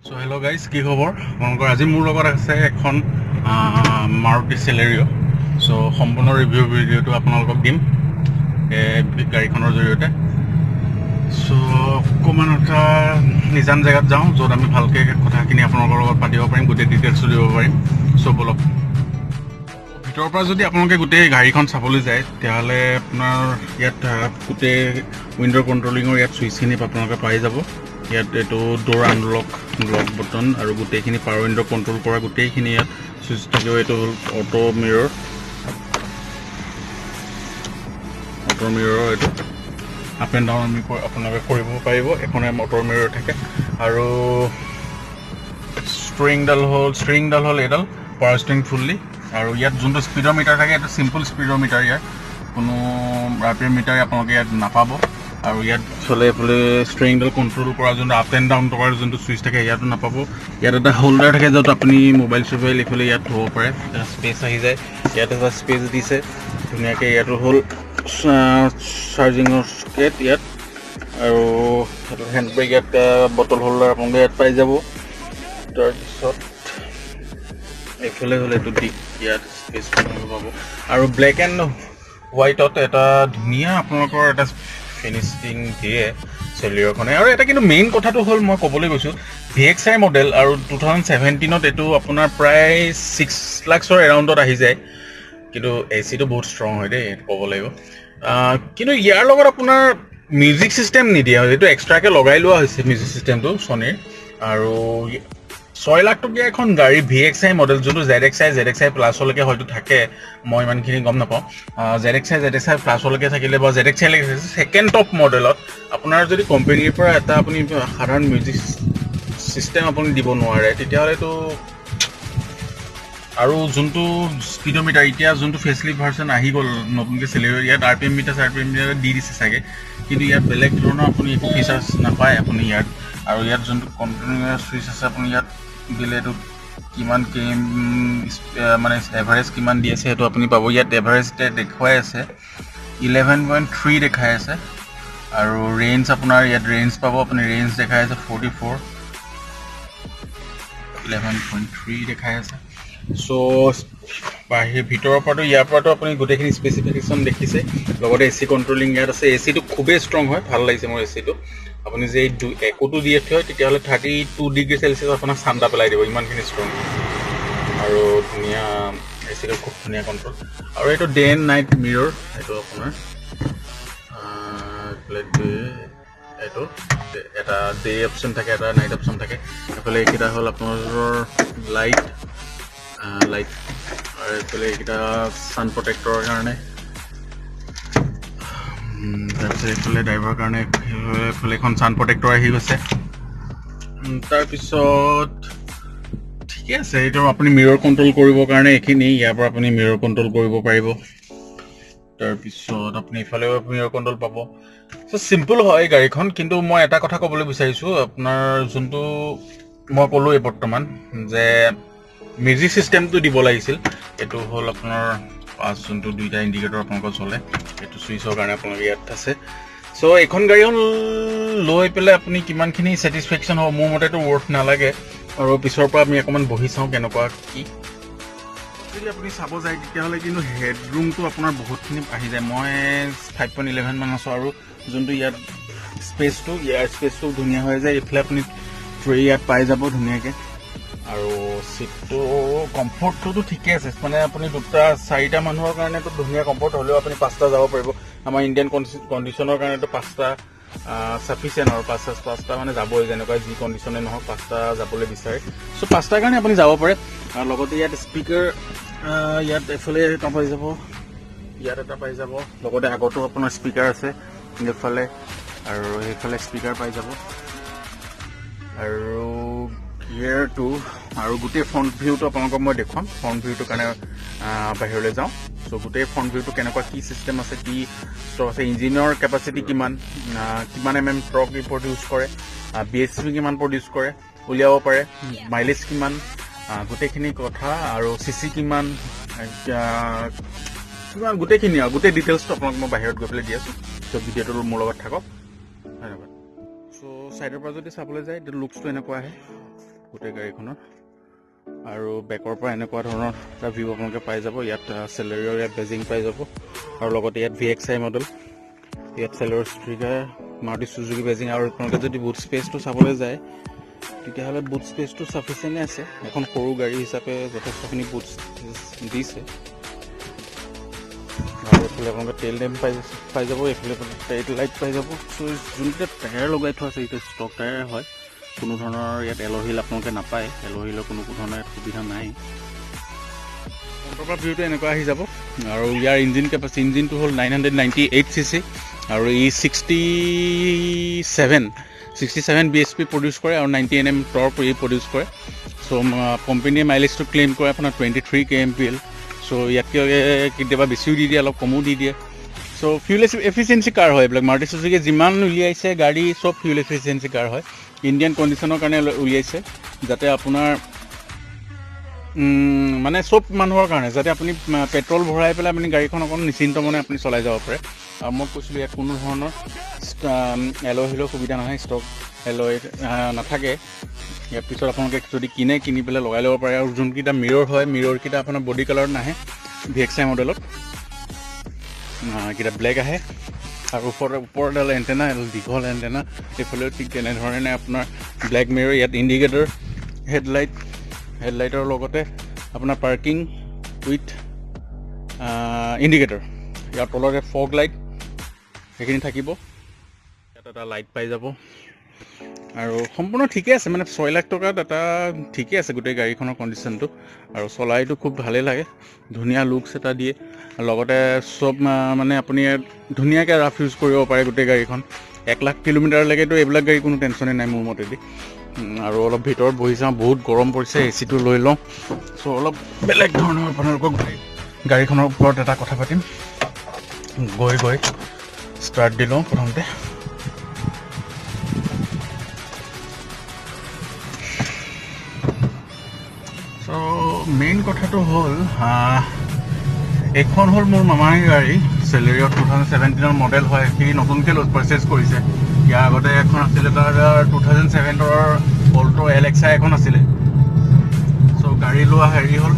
So hello guys, কি খবৰ? আপোনালোকৰ আজি মোৰ লগত আছে এখন মাৰুতি celerio. So সম্পূৰ্ণ ৰিভিউ ভিডিঅ'টো আপোনালোকক দিম গাড়ীখনৰ জৰিয়তে. So অকণমান এটা নিজান জেগাত যাওঁ য'ত আমি ভালকৈ কথাখিনি আপোনালোকৰ লগত পাতিব পাৰিম, গোটেই ডিটেইলছটো দিব পাৰিম. So বলক. ভিতৰৰ পৰা যদি আপোনালোকে গোটেই গাড়ীখন চাবলৈ যায় তেতিয়াহ'লে আপোনাৰ ইয়াত গোটেই উইণ্ডো কণ্ট্ৰলিঙৰ ইয়াত চুইচখিনি আপোনালোকে পাই যাব. ইয়াত এইটো ডোৰ আনলক লক বটন আৰু গোটেইখিনি পাৱাৰ উইণ্ডো কণ্ট্ৰল কৰা গোটেইখিনি ইয়াত চুইচ থাকিব. এইটো হ'ল অটো মিৰৰ এইটো আপ এণ্ড ডাউন আমি আপোনালোকে কৰিব পাৰিব. এখনে অটো মিৰৰ থাকে আৰু ষ্ট্ৰিংডাল হ'ল এইডাল পাৱাৰ ষ্ট্ৰিং ফুল্লি. আৰু ইয়াত যোনটো স্পীডৰ মিটাৰ থাকে এইটো চিম্পল স্পীডৰ মিটাৰ, ইয়াত কোনো RPM মিটাৰ আপোনালোকে ইয়াত নাপাব. আৰু ইয়াত এইফালে ষ্ট্ৰিংডাল কণ্ট্ৰল কৰা যোনটো আপ এণ্ড ডাউন টকাৰ যোনটো চুইচ থাকে ইয়াতো নাপাব. ইয়াত এটা হোল্ডাৰ থাকে য'ত আপুনি মোবাইল চোবাইল এইফালে ইয়াত থ'ব পাৰে, এটা স্পেচ আহি যায়. ইয়াত এটা স্পেচ দিছে ধুনীয়াকৈ. ইয়াতো হ'ল চাৰ্জিঙৰ চকেট ইয়াত, আৰু হেণ্ড ব্ৰেক ইয়াত বটল হোল্ডাৰ আপোনালোকে ইয়াত পাই যাব. তাৰপিছত এইফালে হ'ল এইটো দিক, ইয়াত স্পেচ পাব. আৰু ব্লেক এণ্ড হোৱাইটত এটা ধুনীয়া আপোনালোকৰ এটা ফিনিচিং দিয়ে চেলিঅ'খনে. আৰু এটা কিন্তু মেইন কথাটো হ'ল মই ক'বলৈ গৈছোঁ VXI মডেল আৰু 2017ত এইটো আপোনাৰ প্ৰায় 6 লাখৰ এৰাউণ্ডত আহি যায়. কিন্তু AC টো বহুত ষ্ট্ৰং হয় দেই, এইটো ক'ব লাগিব. কিন্তু ইয়াৰ লগত আপোনাৰ মিউজিক ছিষ্টেম নিদিয়া হয়, এইটো এক্সট্ৰাকৈ লগাই লোৱা হৈছে মিউজিক ছিষ্টেমটো ছনীৰ. আৰু 6 লাখ টকীয়া এখন গাড়ী VXI মডেল যোনটো ZXI প্লাছলৈকে হয়তো থাকে, মই ইমানখিনি গম নাপাওঁ. ZXI প্লাছলৈকে থাকিলে বা ZXI ছেকেণ্ড টপ মডেলত আপোনাৰ যদি কোম্পানীৰ পৰা এটা আপুনি সাধাৰণ মিউজিক ছিষ্টেম আপুনি দিব নোৱাৰে তেতিয়াহ'লেতো. আৰু যোনটো স্পীডোমিটাৰ এতিয়া যোনটো ফেচলিফ্ট ভাৰ্চন আহি গ'ল নতুনকৈ চেলিঅ', ইয়াত RPM মিটাৰ দি দিছে চাগে, কিন্তু ইয়াত বেলেগ ধৰণৰ আপুনি একো ফিচাৰ্ছ নাপায় আপুনি ইয়াত. আৰু ইয়াত যোনটো কণ্টিনিউৱাছ চুইচ আছে আপুনি ইয়াত দিলে এইটো কিমান মানে এভাৰেজ কিমান দি আছে সেইটো আপুনি পাব. ইয়াত এভাৰেজ দেখুৱাই আছে 11.3 দেখাই আছে. আৰু ৰেঞ্জ আপোনাৰ ইয়াত ৰেঞ্জ পাব, আপুনি ৰেঞ্জ দেখাই আছে 44, 11.3 দেখাই আছে. চ' ভিতৰৰ পৰাতো ইয়াৰ পৰাতো আপুনি গোটেইখিনি স্পেচিফিকেশ্যন দেখিছে. লগতে AC কণ্ট্ৰলিং ইয়াত আছে. ACটো খুবেই ষ্ট্ৰং হয়, ভাল লাগিছে মোৰ ACটো. আপুনি যে একোটো দিয়ে থয় তেতিয়াহ'লে 32 ডিগ্ৰী চেলচিয়াছ আপোনাক ঠাণ্ডা পেলাই দিব, ইমানখিনি ষ্ট্ৰং. আৰু ধুনীয়া ACটো খুব ধুনীয়া কণ্ট্ৰল. আৰু এইটো ডে এণ্ড নাইট মিৰৰ, এইটো আপোনাৰ এইটো এটা ডে অপশ্যন থাকে, এটা নাইট অপশ্যন থাকে. এইফালে এইকেইটা হ'ল আপোনালোকৰ লাইট আৰু এইফালে এইকেইটা ছান প্ৰটেক্টৰৰ কাৰণে. তাৰপিছত এইফালে ড্ৰাইভাৰৰ কাৰণে এইফালে এখন ছান প্ৰটেক্টৰ আহি গৈছে. তাৰপিছত ঠিকে আছে, এইটো আপুনি মিৰৰ কণ্ট্ৰল কৰিবৰ কাৰণে এইখিনি ইয়াৰ পৰা আপুনি মিৰৰ কণ্ট্ৰল কৰিব পাৰিব. তাৰপিছত আপুনি ইফালেও মিৰৰ কণ্ট্ৰল পাব. চ' চিম্পল হয় গাড়ীখন, কিন্তু মই এটা কথা ক'বলৈ বিচাৰিছোঁ আপোনাৰ যোনটো মই ক'লোঁৱেই বৰ্তমান যে মিউজিক ছিষ্টেমটো দিব লাগিছিল. এইটো হ'ল আপোনাৰ যোনটো দুইটা ইণ্ডিকেটৰ আপোনালোকৰ চলে, এইটো চুইচৰ কাৰণে আপোনালোকে ইয়াত আছে. চ' এইখন গাড়ীখন লৈ পেলাই আপুনি কিমানখিনি ছেটিছফেকশ্যন হ'ব, মোৰ মতেতো ৱৰ্থ নালাগে. আৰু পিছৰ পৰা আমি অকণমান বহি চাওঁ কেনেকুৱা কি. যদি আপুনি চাব যায় তেতিয়াহ'লে কিন্তু হেডৰুমটো আপোনাৰ বহুতখিনি আহি যায়. মই 5.11 মান আছোঁ. আৰু যোনটো ইয়াত স্পেচটো, ইয়াৰ স্পেচটো ধুনীয়া হৈ যায়. এইফালে আপুনি ট্ৰে ইয়াত পাই যাব ধুনীয়াকৈ. আৰু চিটটো কমফৰ্টটোতো ঠিকে আছে, মানে আপুনি 2-4টা মানুহৰ কাৰণেতো ধুনীয়া কমফৰ্ট, হ'লেও আপুনি 5টা যাব পাৰিব. আমাৰ ইণ্ডিয়ান কণ্ডিশ্যনৰ কাৰণেতো 5টা ছাফিচিয়েণ্ট, আৰু 5টা মানে যাবই, যেনেকুৱা যি কণ্ডিশ্যনে নহওক 5টা যাবলৈ বিচাৰে. চ' 5টাৰ কাৰণে আপুনি যাব পাৰে. আৰু লগতে ইয়াত স্পীকাৰ ইয়াত এইফালে এটা পাই যাব, ইয়াত এটা পাই যাব. লগতে আগতো আপোনাৰ স্পীকাৰ আছে এইফালে, আৰু সেইফালে স্পীকাৰ পাই যাব. আৰু গিয়াৰটো আৰু গোটেই ফ্ৰণ্ট ভিউটো আপোনালোকক মই দেখুৱাম. ফ্ৰণ্ট ভিউটোৰ কাৰণে বাহিৰলৈ যাওঁ. চ' গোটেই ফ্ৰণ্ট ভিউটো কেনেকুৱা, কি ছিষ্টেম আছে, কি ষ্টক আছে, ইঞ্জিনৰ কেপাচিটি কিমান MM টৰ্ক প্ৰডিউচ কৰে, BHP কিমান প্ৰডিউচ কৰে উলিয়াব পাৰে, মাইলেজ কিমান, গোটেইখিনি কথা, আৰু CC কিমান, গোটেইখিনি আৰু গোটেই ডিটেইলছটো আপোনালোক মই বাহিৰত গৈ পেলাই দি আছোঁ. চ' ভিডিঅ'টো মোৰ লগত থাকক, ধন্যবাদ. চ' ছাইডৰ পৰা যদি চাবলৈ যায় এইটো লুকছটো এনেকুৱা আহে. গোটেই গাড়ীখনৰ আৰু বেকৰ পৰা এনেকুৱা ধৰণৰ এটা ভিউ আপোনালোকে পাই যাব ইয়াত চেলেৰিঅ'ৰ ইয়াত বেজিং পাই যাব আৰু লগতে ইয়াত VXI মডেল ইয়াত চেলেৰিঅ'ৰ ষ্ট্ৰিকাৰ মাৰুতিসুজুকি বেজিং আৰু আপোনালোকে যদি বুট স্পেচটো চাবলৈ যায় তেতিয়াহ'লে বুট স্পেচটো চাফিচিয়েণ্টে আছে এখন সৰু গাড়ী হিচাপে যথেষ্টখিনি বুট দিছে আৰু এইফালে আপোনালোকে টেইল লেম্প পাই যাব এইফালে টেইল লাইট পাই যাব চ' যোনকেইটা টায়াৰ লগাই থোৱা আছে এইটো ষ্টক টায়াৰ হয় কোনো ধৰণৰ ইয়াত এল'হিল আপোনালোকে নাপায় এল'হিলৰ কোনো ধৰণৰ সুবিধা নাই ফ্ৰণ্টৰ পৰা ভিউটো এনেকুৱা আহি যাব আৰু ইয়াৰ ইঞ্জিন কেপাচিটি ইঞ্জিনটো হ'ল 998 cc আৰু ই 67 bhp প্ৰডিউচ কৰে আৰু 90 Nm টৰ্ক ই প্ৰডিউচ কৰে চ' কোম্পানীয়ে মাইলেজটো ক্লেইম কৰে আপোনাৰ 23 kmpl চ' ইয়াতকৈ কেতিয়াবা বেছিও দি দিয়ে অলপ কমো দি দিয়ে চ' ফিউল এফিচিয়েঞ্চি কাৰ হয় এইবিলাক মাৰুতিসুজুকি যিমান উলিয়াইছে গাড়ী চব ফিউল এফিচিয়েঞ্চি কাৰ হয় ইণ্ডিয়ান কণ্ডিশ্যনৰ কাৰণে উলিয়াইছে যাতে আপোনাৰ মানে চব মানুহৰ কাৰণে যাতে আপুনি পেট্ৰল ভৰাই পেলাই আপুনি গাড়ীখন অকণ নিশ্চিন্ত মনে আপুনি চলাই যাব পাৰে আৰু মই কৈছিলোঁ ইয়াত কোনো ধৰণৰ এল'হিলৰ সুবিধা নহয় ষ্টক এল'ই নাথাকে ইয়াৰ পিছত আপোনালোকে যদি কিনি পেলাই লগাই ল'ব পাৰে আৰু যোনকেইটা মিৰ'ৰ হয় মিৰ'ৰকেইটা আপোনাৰ বডি কালাৰত নাহে VXI মডেলত কেইটা ব্লেক আহে আৰু ওপৰত এডাল এণ্টেনা এডাল দীঘল এণ্টেনা এইফালেও ঠিক তেনেধৰণে আপোনাৰ ব্লেক মিৰ'ৰ ইয়াত ইণ্ডিকেটৰ হেডলাইটৰ লগতে আপোনাৰ পাৰ্কিং উইথ ইণ্ডিকেটৰ ইয়াৰ তলতে ফগ লাইট সেইখিনি থাকিব ইয়াত এটা লাইট পাই যাব আৰু সম্পূৰ্ণ ঠিকে আছে মানে 6 লাখ টকাত এটা ঠিকে আছে গোটেই গাড়ীখনৰ কণ্ডিশ্যনটো আৰু চলাইটো খুব ভালেই লাগে ধুনীয়া লুকছ এটা দিয়ে লগতে চব মানে আপুনি ধুনীয়াকৈ ৰাফ ইউজ কৰিব পাৰে গোটেই গাড়ীখন 1 লাখ কিলোমিটাৰলৈকেতো এইবিলাক গাড়ী কোনো টেনশ্যনে নাই মোৰ মতেদি আৰু অলপ ভিতৰত বহি চাওঁ বহুত গৰম পৰিছে এচিটো লৈ লওঁ চ' অলপ বেলেগ ধৰণৰ আপোনালোকক গাড়ীখনৰ ওপৰত এটা কথা পাতিম গৈ ষ্টাৰ্ট দি লওঁ প্ৰথমতে চ' মেইন কথাটো হ'ল এইখন হ'ল মোৰ মামাৰ গাড়ী চেলেৰিঅ' 2017ৰ মডেল হয় সি নতুনকৈ পাৰচেজ কৰিছে ইয়াৰ আগতে এখন আছিলে তাৰ 2007ৰ অল্টো LXI এখন আছিলে চ' গাড়ী লোৱা হেৰি হ'ল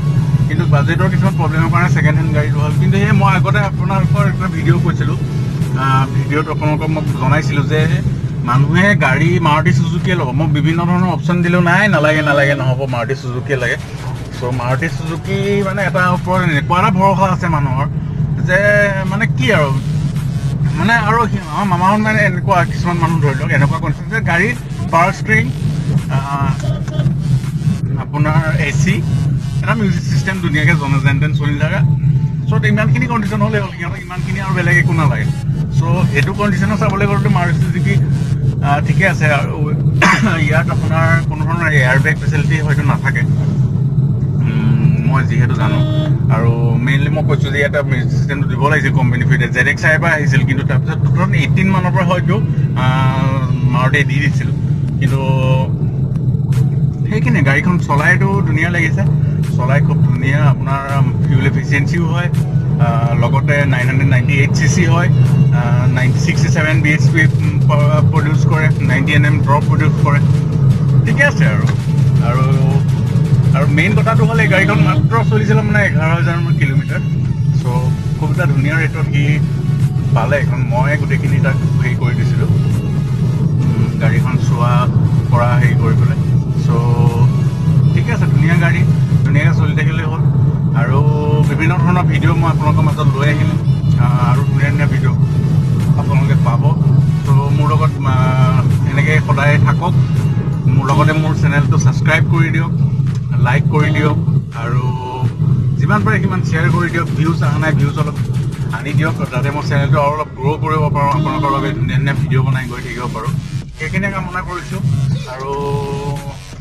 কিন্তু বাজেটৰ কিছুমান প্ৰব্লেমৰ কাৰণে ছেকেণ্ড হেণ্ড গাড়ী লোৱা হ'ল কিন্তু সেই মই আগতে আপোনালোকৰ এটা ভিডিঅ' কৈছিলোঁ ভিডিঅ'ত আপোনালোকক মই জনাইছিলোঁ যে মানুহে গাড়ী মাৰুতিসুজুকিয়ে ল'ব মই বিভিন্ন ধৰণৰ অপশ্যন দিলেও নালাগে নহ'ব মাৰুতিসুজুকিয়ে লাগে চ' মাৰুতিসুজুকি মানে এটা ওপৰত এনেকুৱা এটা ভৰসা আছে মানুহৰ যে মানে কি আৰু মানে আৰু আমাৰ মামাহঁত মানে এনেকুৱা কিছুমান মানুহ ধৰি লওক এনেকুৱা কণ্ডিশ্যন যে গাড়ীত পাৱাৰ ষ্ট্ৰিং আপোনাৰ AC এটা মিউজিক চিষ্টেম ধুনীয়াকৈ যেন তেন চলি থাকে চ' ইমানখিনি কণ্ডিশ্যন হ'লে হ'ল সিহঁতক ইমানখিনি আৰু বেলেগ একো নালাগে চ' সেইটো কণ্ডিশ্যনত চাবলৈ গ'লেতো মাৰুতিসুজুকি ঠিকে আছে আৰু ইয়াত আপোনাৰ কোনো ধৰণৰ এয়াৰবেগ ফেচিলিটি হয়তো নাথাকে মই যিহেতু জানো আৰু মেইনলি মই কৈছোঁ যে ইয়াত মিউজিক চিষ্টেমটো দিব লাগিছিল কোম্পানী ফিটে ZXI পৰা আহিছিল কিন্তু তাৰপিছত 2018 মানৰ পৰা হয়তো মাৰুতিয়ে দি দিছিল কিন্তু সেইখিনি গাড়ীখন চলাইতো ধুনীয়া লাগিছে চলাই খুব ধুনীয়া আপোনাৰ ফিউল এফিচিয়েঞ্চিও হয় লগতে 998 cc হয় 67 bhp প্ৰডিউচ কৰে 90 Nm ড্ৰপ প্ৰডিউচ কৰে ঠিকে আছে আৰু মেইন কথাটো হ'ল এই গাড়ীখন মাত্ৰ চলিছিলে মানে 11,000 কিলোমিটাৰ চ' খুব এটা ধুনীয়া ৰেটত সি পালে এখন মই গোটেইখিনি তাক হেৰি কৰি দিছিলোঁ গাড়ীখন চোৱা কৰা হেৰি কৰি পেলাই চ' ঠিকে আছে ধুনীয়া গাড়ী ধুনীয়াকৈ চলি থাকিলেই হ'ল আৰু বিভিন্ন ধৰণৰ ভিডিঅ' মই আপোনালোকৰ মাজত লৈ আহিম আৰু ধুনীয়া ভিডিঅ' আপোনালোকে পাব ত' মোৰ লগত এনেকৈ সদায় থাকক মোৰ লগতে মোৰ চেনেলটো ছাবস্ক্ৰাইব কৰি দিয়ক লাইক কৰি দিয়ক আৰু যিমান পাৰে সিমান শ্বেয়াৰ কৰি দিয়ক ভিউজ অহা নাই ভিউজ অলপ আনি দিয়ক যাতে মোৰ চেনেলটো আৰু অলপ গ্ৰ' কৰিব পাৰোঁ আপোনালোকৰ বাবে ধুনীয়া ভিডিঅ' বনাই গৈ থাকিব পাৰোঁ সেইখিনিয়ে কামনা কৰিছোঁ আৰু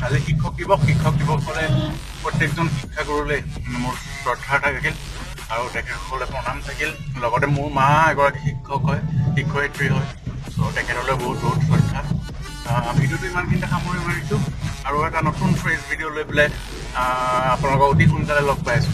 আজি শিক্ষক দিৱসলে প্ৰত্যেকজন শিক্ষাগুৰুলৈ মোৰ শ্ৰদ্ধা থাকিল আৰু তেখেতসকলে প্ৰণাম থাকিল লগতে মোৰ মা এগৰাকী শিক্ষক হয় শিক্ষয়িত্ৰী হয় চ' তেখেতলৈ বহুত শ্ৰদ্ধা ভিডিঅ'টো ইমানখিনিতে সামৰি মাৰিছোঁ আৰু এটা নতুন ফ্ৰেছ ভিডিঅ' লৈ পেলাই আপোনালোকক অতি সোনকালে লগ পাই আছোঁ